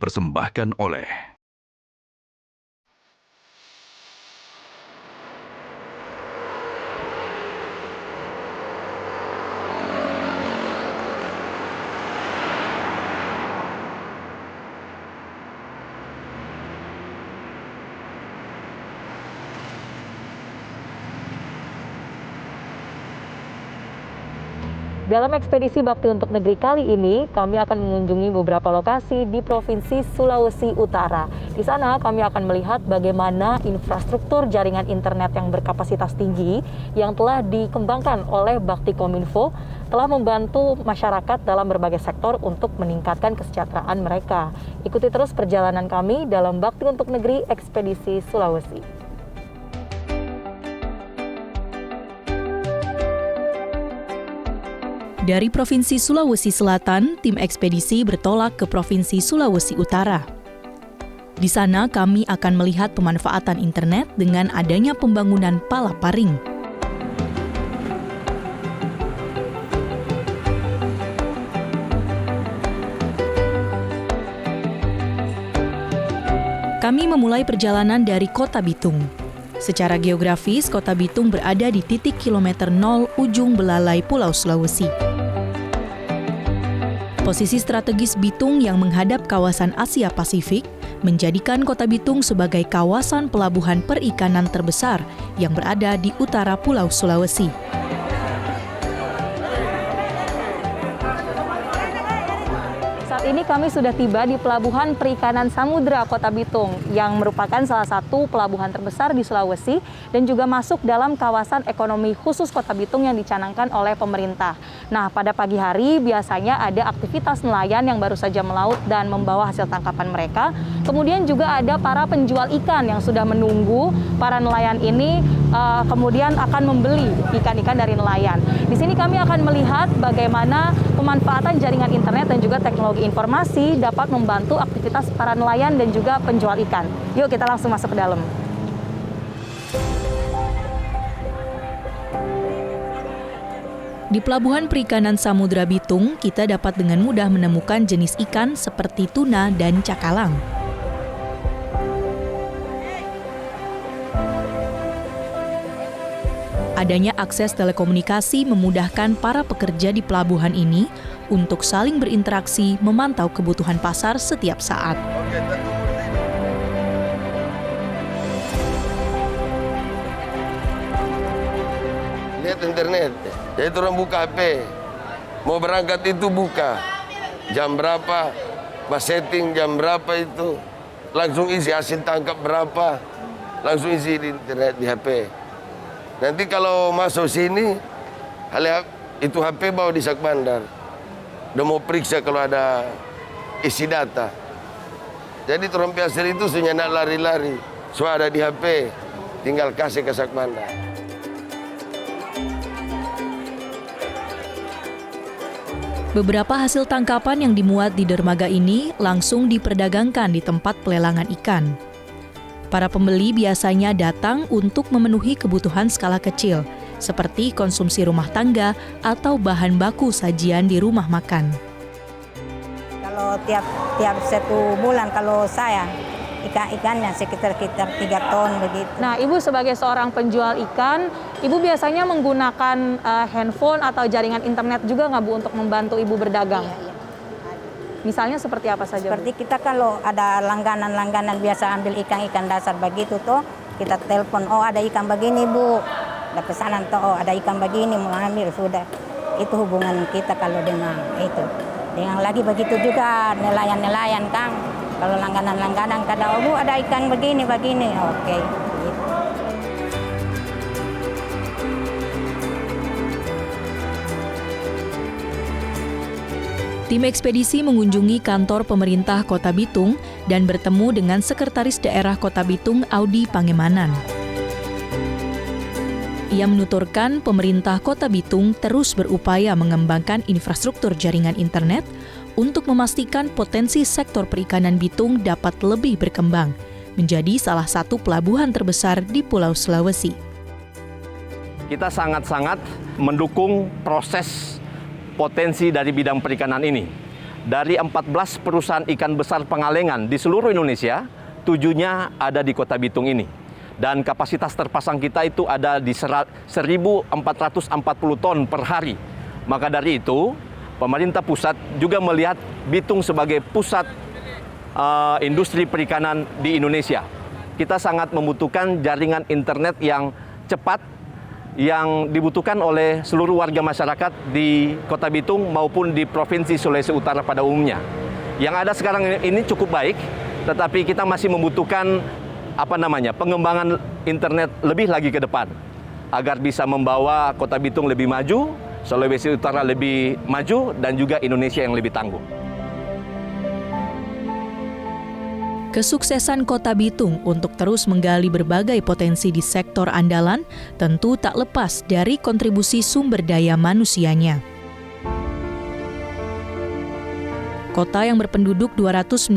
dipersembahkan oleh Dalam ekspedisi Bakti untuk Negeri kali ini, kami akan mengunjungi beberapa lokasi di Provinsi Sulawesi Utara. Di sana kami akan melihat bagaimana infrastruktur jaringan internet yang berkapasitas tinggi yang telah dikembangkan oleh Bakti Kominfo telah membantu masyarakat dalam berbagai sektor untuk meningkatkan kesejahteraan mereka. Ikuti terus perjalanan kami dalam Bakti untuk Negeri Ekspedisi Sulawesi. Dari Provinsi Sulawesi Selatan, tim ekspedisi bertolak ke Provinsi Sulawesi Utara. Di sana kami akan melihat pemanfaatan internet dengan adanya pembangunan Palaparing. Kami memulai perjalanan dari Kota Bitung. Secara geografis, Kota Bitung berada di titik kilometer 0 ujung belalai Pulau Sulawesi. Posisi strategis Bitung yang menghadap kawasan Asia Pasifik menjadikan Kota Bitung sebagai kawasan pelabuhan perikanan terbesar yang berada di utara Pulau Sulawesi. Saat ini kami sudah tiba di Pelabuhan Perikanan Samudra Kota Bitung yang merupakan salah satu pelabuhan terbesar di Sulawesi dan juga masuk dalam kawasan ekonomi khusus Kota Bitung yang dicanangkan oleh pemerintah. Nah, pada pagi hari biasanya ada aktivitas nelayan yang baru saja melaut dan membawa hasil tangkapan mereka. Kemudian juga ada para penjual ikan yang sudah menunggu para nelayan ini kemudian akan membeli ikan-ikan dari nelayan. Di sini kami akan melihat bagaimana pemanfaatan jaringan internet dan juga teknologi informasi dapat membantu aktivitas para nelayan dan juga penjual ikan. Yuk kita langsung masuk ke dalam. Di Pelabuhan Perikanan Samudra Bitung, kita dapat dengan mudah menemukan jenis ikan seperti tuna dan cakalang. Adanya akses telekomunikasi memudahkan para pekerja di pelabuhan ini untuk saling berinteraksi memantau kebutuhan pasar setiap saat. Lihat internet, jadi orang buka HP, mau berangkat itu buka, jam berapa, mas setting jam berapa itu, langsung isi hasil tangkap berapa, langsung isi di internet di HP. Nanti kalau masuk sini, itu HP bawa di sak bandar. Udah mau periksa kalau ada isi data. Jadi orang biasa itu sudah nak lari-lari. So ada di HP, tinggal kasih ke sak bandar. Beberapa hasil tangkapan yang dimuat di dermaga ini langsung diperdagangkan di tempat pelelangan ikan. Para pembeli biasanya datang untuk memenuhi kebutuhan skala kecil, seperti konsumsi rumah tangga atau bahan baku sajian di rumah makan. Kalau tiap 1 bulan kalau saya ikannya sekitar 3 ton begitu. Nah, Ibu sebagai seorang penjual ikan, Ibu biasanya menggunakan handphone atau jaringan internet juga nggak Bu untuk membantu Ibu berdagang? Iya. Misalnya seperti apa saja? Seperti kita kalau ada langganan biasa ambil ikan dasar begitu tuh, kita telepon, oh ada ikan begini Bu, ada pesanan tuh, oh ada ikan begini mau ambil, sudah. Itu hubungan kita kalau dengan itu. Dengan lagi begitu juga nelayan Kang, kalau langganan kadang, oh Bu ada ikan begini, oke. Gitu. Tim ekspedisi mengunjungi kantor pemerintah Kota Bitung dan bertemu dengan Sekretaris Daerah Kota Bitung Audi Pangemanan. Ia menuturkan pemerintah Kota Bitung terus berupaya mengembangkan infrastruktur jaringan internet untuk memastikan potensi sektor perikanan Bitung dapat lebih berkembang, menjadi salah satu pelabuhan terbesar di Pulau Sulawesi. Kita sangat-sangat mendukung proses potensi dari bidang perikanan ini. dari 14 perusahaan ikan besar pengalengan di seluruh Indonesia, 7-nya ada di Kota Bitung ini. Dan kapasitas terpasang kita itu ada di 1.440 ton per hari. Maka dari itu, pemerintah pusat juga melihat Bitung sebagai pusat industri perikanan di Indonesia. Kita sangat membutuhkan jaringan internet yang cepat, yang dibutuhkan oleh seluruh warga masyarakat di Kota Bitung maupun di Provinsi Sulawesi Utara pada umumnya. Yang ada sekarang ini cukup baik, tetapi kita masih membutuhkan pengembangan internet lebih lagi ke depan agar bisa membawa Kota Bitung lebih maju, Sulawesi Utara lebih maju, dan juga Indonesia yang lebih tangguh. Kesuksesan Kota Bitung untuk terus menggali berbagai potensi di sektor andalan tentu tak lepas dari kontribusi sumber daya manusianya. Kota yang berpenduduk 219.000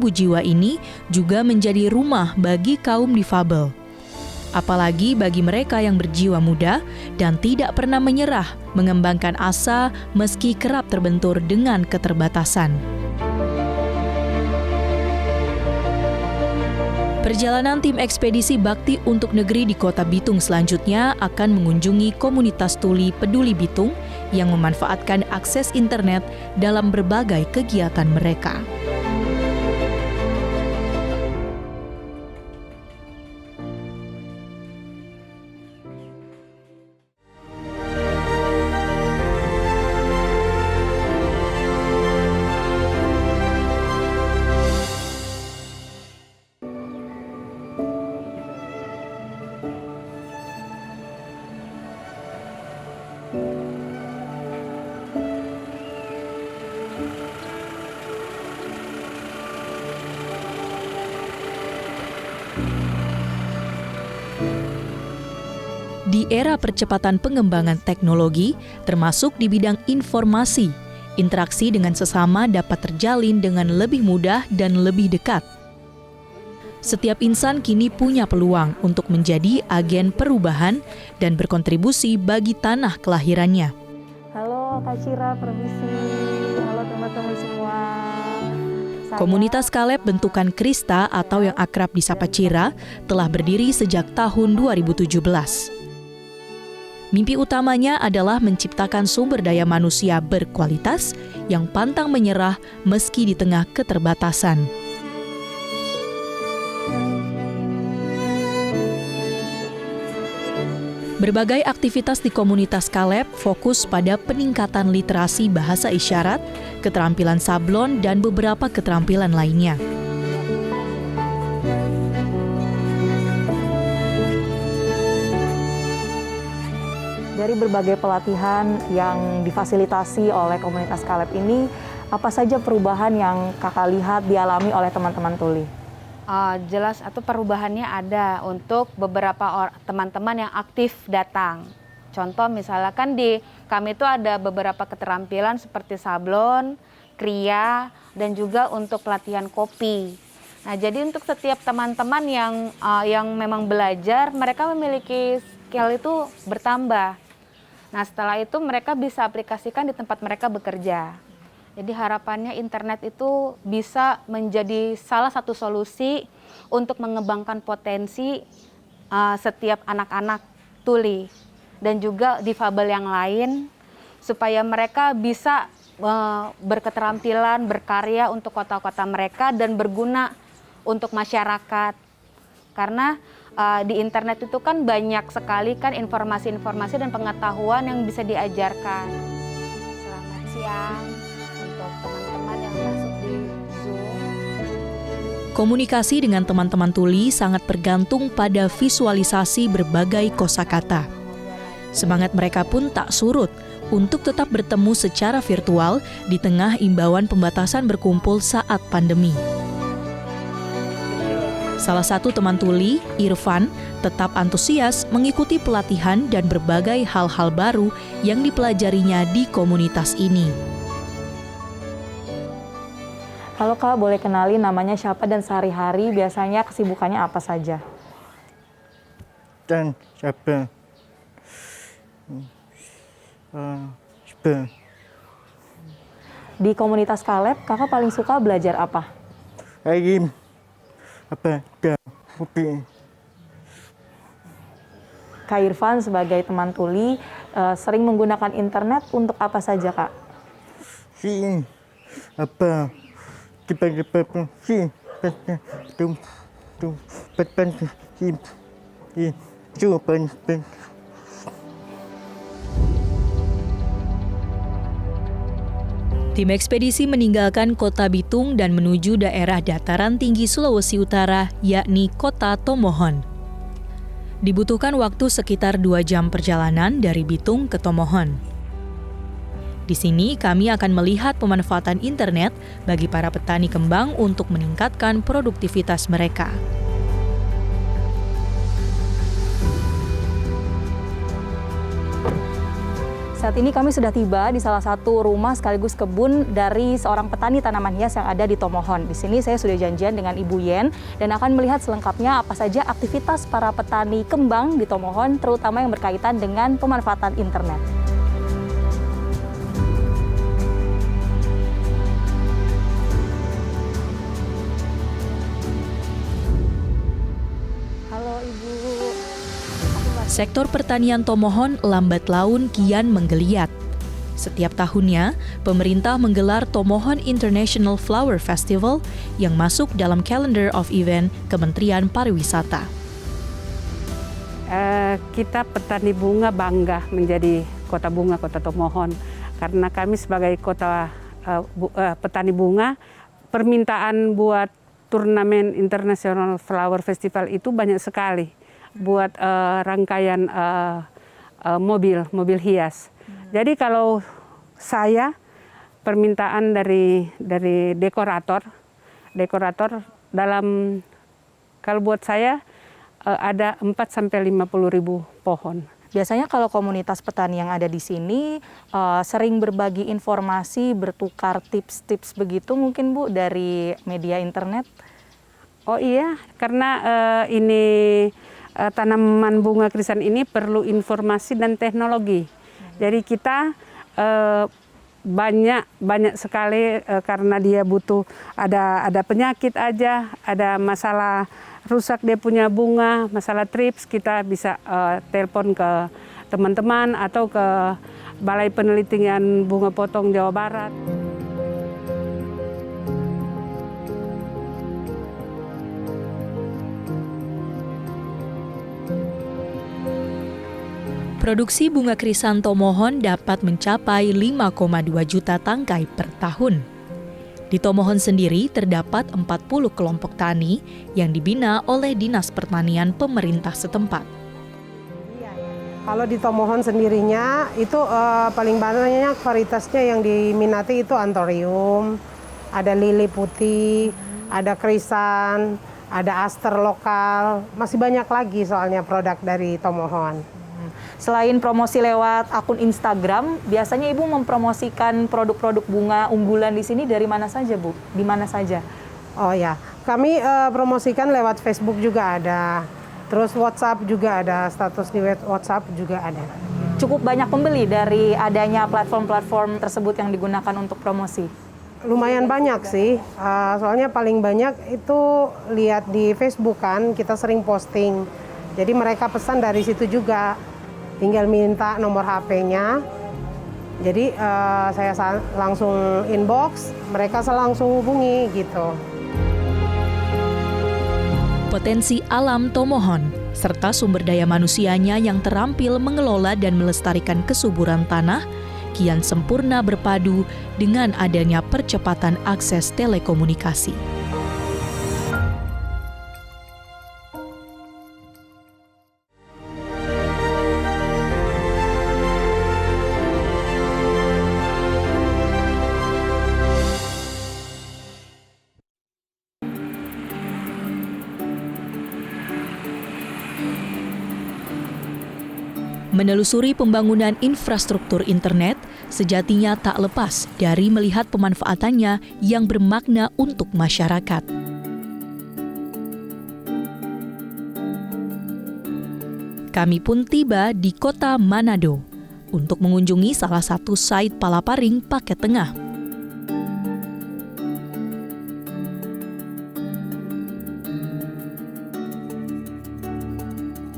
jiwa ini juga menjadi rumah bagi kaum difabel. Apalagi bagi mereka yang berjiwa muda dan tidak pernah menyerah mengembangkan asa meski kerap terbentur dengan keterbatasan. Perjalanan tim ekspedisi Bakti untuk Negeri di Kota Bitung selanjutnya akan mengunjungi komunitas tuli Peduli Bitung yang memanfaatkan akses internet dalam berbagai kegiatan mereka. Di era percepatan pengembangan teknologi, termasuk di bidang informasi, interaksi dengan sesama dapat terjalin dengan lebih mudah dan lebih dekat. Setiap insan kini punya peluang untuk menjadi agen perubahan dan berkontribusi bagi tanah kelahirannya. Halo Kak Cira, permisi. Halo teman-teman semua. Komunitas Kaleb bentukan Krista atau yang akrab disapa Cira telah berdiri sejak tahun 2017. Mimpi utamanya adalah menciptakan sumber daya manusia berkualitas yang pantang menyerah meski di tengah keterbatasan. Berbagai aktivitas di komunitas Kaleb fokus pada peningkatan literasi bahasa isyarat, keterampilan sablon, dan beberapa keterampilan lainnya. Dari berbagai pelatihan yang difasilitasi oleh komunitas Kaleb ini, apa saja perubahan yang kakak lihat dialami oleh teman-teman tuli? Jelas atau perubahannya ada untuk beberapa teman-teman yang aktif datang. Contoh misalnya kan di kami itu ada beberapa keterampilan seperti sablon, kria, dan juga untuk pelatihan kopi. Nah, jadi untuk setiap teman-teman yang memang belajar, mereka memiliki skill itu bertambah. Nah, setelah itu mereka bisa aplikasikan di tempat mereka bekerja. Jadi harapannya internet itu bisa menjadi salah satu solusi untuk mengembangkan potensi setiap anak-anak tuli dan juga difabel yang lain supaya mereka bisa berketerampilan, berkarya untuk kota-kota mereka dan berguna untuk masyarakat. Karena di internet itu kan banyak sekali kan informasi-informasi dan pengetahuan yang bisa diajarkan. Selamat siang untuk teman-teman yang masuk di Zoom. Komunikasi dengan teman-teman tuli sangat bergantung pada visualisasi berbagai kosakata. Semangat mereka pun tak surut untuk tetap bertemu secara virtual di tengah imbauan pembatasan berkumpul saat pandemi. Salah satu teman tuli, Irfan, tetap antusias mengikuti pelatihan dan berbagai hal-hal baru yang dipelajarinya di komunitas ini. Halo Kak, boleh kenali namanya siapa dan sehari-hari biasanya kesibukannya apa saja? Dan siapa? Di komunitas Kaleb, kakak paling suka belajar apa? Ayam apa putih. Kak Irfan sebagai teman tuli sering menggunakan internet untuk apa saja, Kak? Si apa kita si tu petan si pen. Tim ekspedisi meninggalkan Kota Bitung dan menuju daerah dataran tinggi Sulawesi Utara, yakni Kota Tomohon. Dibutuhkan waktu sekitar 2 jam perjalanan dari Bitung ke Tomohon. Di sini kami akan melihat pemanfaatan internet bagi para petani kembang untuk meningkatkan produktivitas mereka. Saat ini kami sudah tiba di salah satu rumah sekaligus kebun dari seorang petani tanaman hias yang ada di Tomohon. Di sini saya sudah janjian dengan Ibu Yen dan akan melihat selengkapnya apa saja aktivitas para petani kembang di Tomohon, terutama yang berkaitan dengan pemanfaatan internet. Halo Ibu. Sektor pertanian Tomohon lambat laun kian menggeliat. Setiap tahunnya, pemerintah menggelar Tomohon International Flower Festival yang masuk dalam Calendar of Event Kementerian Pariwisata. Kita petani bunga bangga menjadi kota bunga, kota Tomohon. Karena kami sebagai kota petani bunga, permintaan buat turnamen International Flower Festival itu banyak sekali. Buat rangkaian mobil hias. Jadi kalau saya permintaan dari dekorator dalam, kalau buat saya ada 4-50 ribu pohon. Biasanya kalau komunitas petani yang ada di sini sering berbagi informasi, bertukar tips-tips begitu mungkin Bu dari media internet? Oh iya, karena ini tanaman bunga krisan ini perlu informasi dan teknologi. Jadi kita banyak sekali karena dia butuh ada penyakit aja, ada masalah rusak dia punya bunga, masalah trips, kita bisa telepon ke teman-teman atau ke Balai Penelitian Bunga Potong Jawa Barat. Produksi bunga krisan Tomohon dapat mencapai 5,2 juta tangkai per tahun. Di Tomohon sendiri terdapat 40 kelompok tani yang dibina oleh Dinas Pertanian pemerintah setempat. Kalau di Tomohon sendirinya itu paling banyak varietasnya yang diminati itu anthurium, ada lili putih, ada krisan, ada aster lokal, masih banyak lagi soalnya produk dari Tomohon. Selain promosi lewat akun Instagram, biasanya Ibu mempromosikan produk-produk bunga unggulan di sini dari mana saja, Bu? Di mana saja? Oh ya, kami promosikan lewat Facebook juga ada. Terus WhatsApp juga ada, status di WhatsApp juga ada. Cukup banyak pembeli dari adanya platform-platform tersebut yang digunakan untuk promosi? Lumayan banyak sih, soalnya paling banyak itu lihat di Facebook kan, kita sering posting. Jadi mereka pesan dari situ juga. Tinggal minta nomor HP-nya, jadi saya langsung inbox, mereka langsung hubungi gitu. Potensi alam Tomohon, serta sumber daya manusianya yang terampil mengelola dan melestarikan kesuburan tanah, kian sempurna berpadu dengan adanya percepatan akses telekomunikasi. Menelusuri pembangunan infrastruktur internet sejatinya tak lepas dari melihat pemanfaatannya yang bermakna untuk masyarakat. Kami pun tiba di kota Manado untuk mengunjungi salah satu site palaparing Paket Tengah.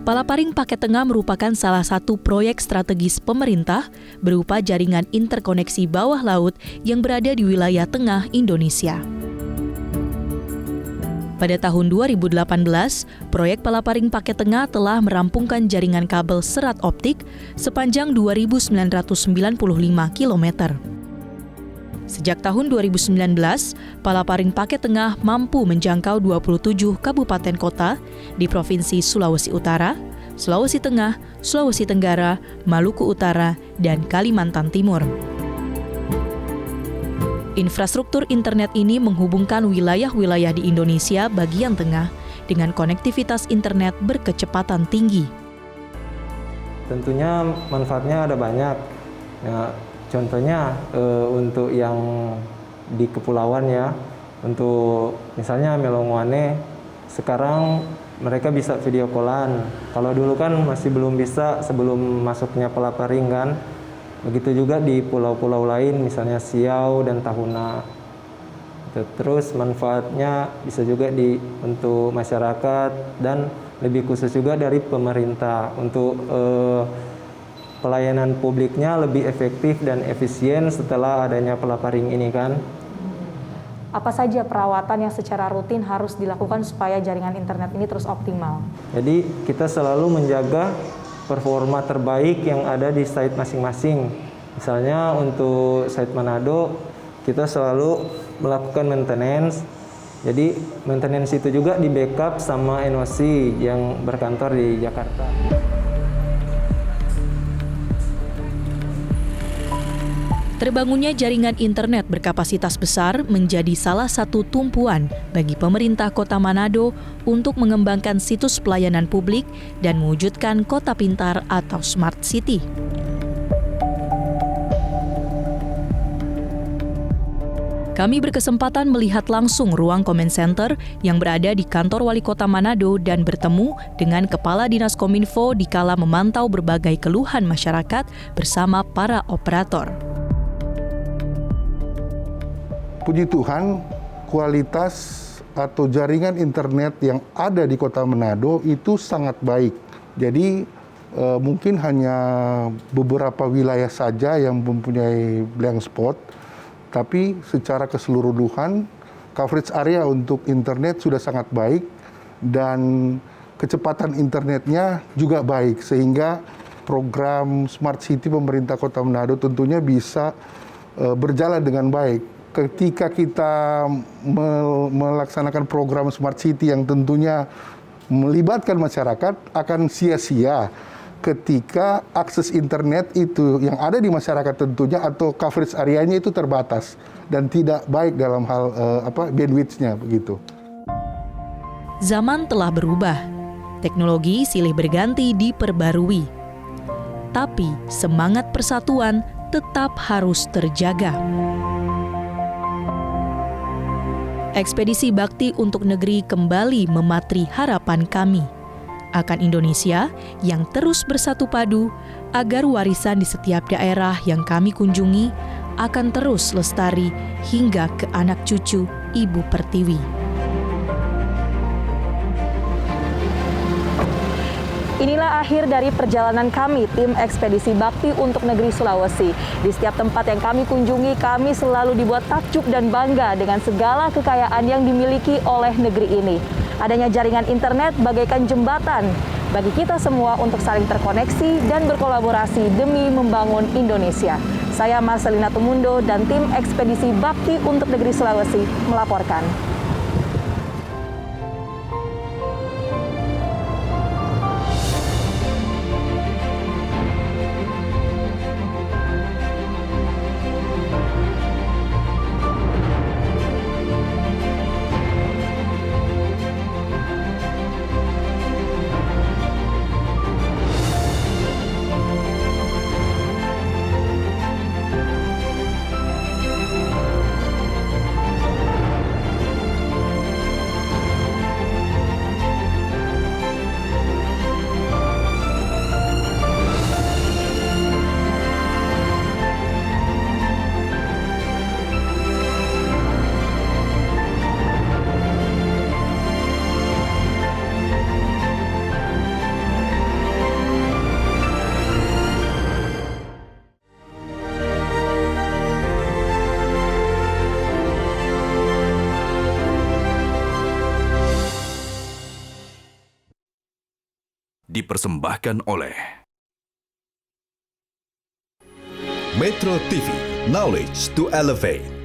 Palaparing Paket Tengah merupakan salah satu proyek strategis pemerintah berupa jaringan interkoneksi bawah laut yang berada di wilayah tengah Indonesia. Pada tahun 2018, proyek Palaparing Paket Tengah telah merampungkan jaringan kabel serat optik sepanjang 2.995 km. Sejak tahun 2019, Palaparing Paket Tengah mampu menjangkau 27 kabupaten kota di Provinsi Sulawesi Utara, Sulawesi Tengah, Sulawesi Tenggara, Maluku Utara, dan Kalimantan Timur. Infrastruktur internet ini menghubungkan wilayah-wilayah di Indonesia bagian tengah dengan konektivitas internet berkecepatan tinggi. Tentunya manfaatnya ada banyak. Ya, contohnya untuk yang di kepulauan ya, untuk misalnya Melongwane, sekarang mereka bisa video callan. Kalau dulu kan masih belum bisa sebelum masuknya Palaparing kan. Begitu juga di pulau-pulau lain, misalnya Siau dan Tahuna. Terus manfaatnya bisa juga untuk masyarakat dan lebih khusus juga dari pemerintah untuk pelayanan publiknya lebih efektif dan efisien setelah adanya Palaparing ini kan. Apa saja perawatan yang secara rutin harus dilakukan supaya jaringan internet ini terus optimal? Jadi kita selalu menjaga performa terbaik yang ada di site masing-masing. Misalnya untuk site Manado, kita selalu melakukan maintenance. Jadi maintenance itu juga di backup sama NOC yang berkantor di Jakarta. Terbangunnya jaringan internet berkapasitas besar menjadi salah satu tumpuan bagi pemerintah Kota Manado untuk mengembangkan situs pelayanan publik dan mewujudkan kota pintar atau smart city. Kami berkesempatan melihat langsung ruang comment center yang berada di kantor Wali Kota Manado dan bertemu dengan Kepala Dinas Kominfo dikala memantau berbagai keluhan masyarakat bersama para operator. Puji Tuhan, kualitas atau jaringan internet yang ada di Kota Manado itu sangat baik. Jadi mungkin hanya beberapa wilayah saja yang mempunyai blank spot, tapi secara keseluruhan coverage area untuk internet sudah sangat baik dan kecepatan internetnya juga baik sehingga program Smart City pemerintah Kota Manado tentunya bisa berjalan dengan baik. Ketika kita melaksanakan program Smart City yang tentunya melibatkan masyarakat, akan sia-sia ketika akses internet itu yang ada di masyarakat tentunya atau coverage areanya itu terbatas dan tidak baik dalam hal bandwidth-nya begitu. Zaman telah berubah, teknologi silih berganti diperbarui. Tapi semangat persatuan tetap harus terjaga. Ekspedisi Bakti untuk Negeri kembali mematri harapan kami akan Indonesia yang terus bersatu padu agar warisan di setiap daerah yang kami kunjungi akan terus lestari hingga ke anak cucu Ibu Pertiwi. Inilah akhir dari perjalanan kami, tim Ekspedisi Bakti untuk Negeri Sulawesi. Di setiap tempat yang kami kunjungi, kami selalu dibuat takjub dan bangga dengan segala kekayaan yang dimiliki oleh negeri ini. Adanya jaringan internet bagaikan jembatan bagi kita semua untuk saling terkoneksi dan berkolaborasi demi membangun Indonesia. Saya Marcelina Tumundo dan tim Ekspedisi Bakti untuk Negeri Sulawesi melaporkan. dipersembahkan oleh Metro TV, knowledge to elevate.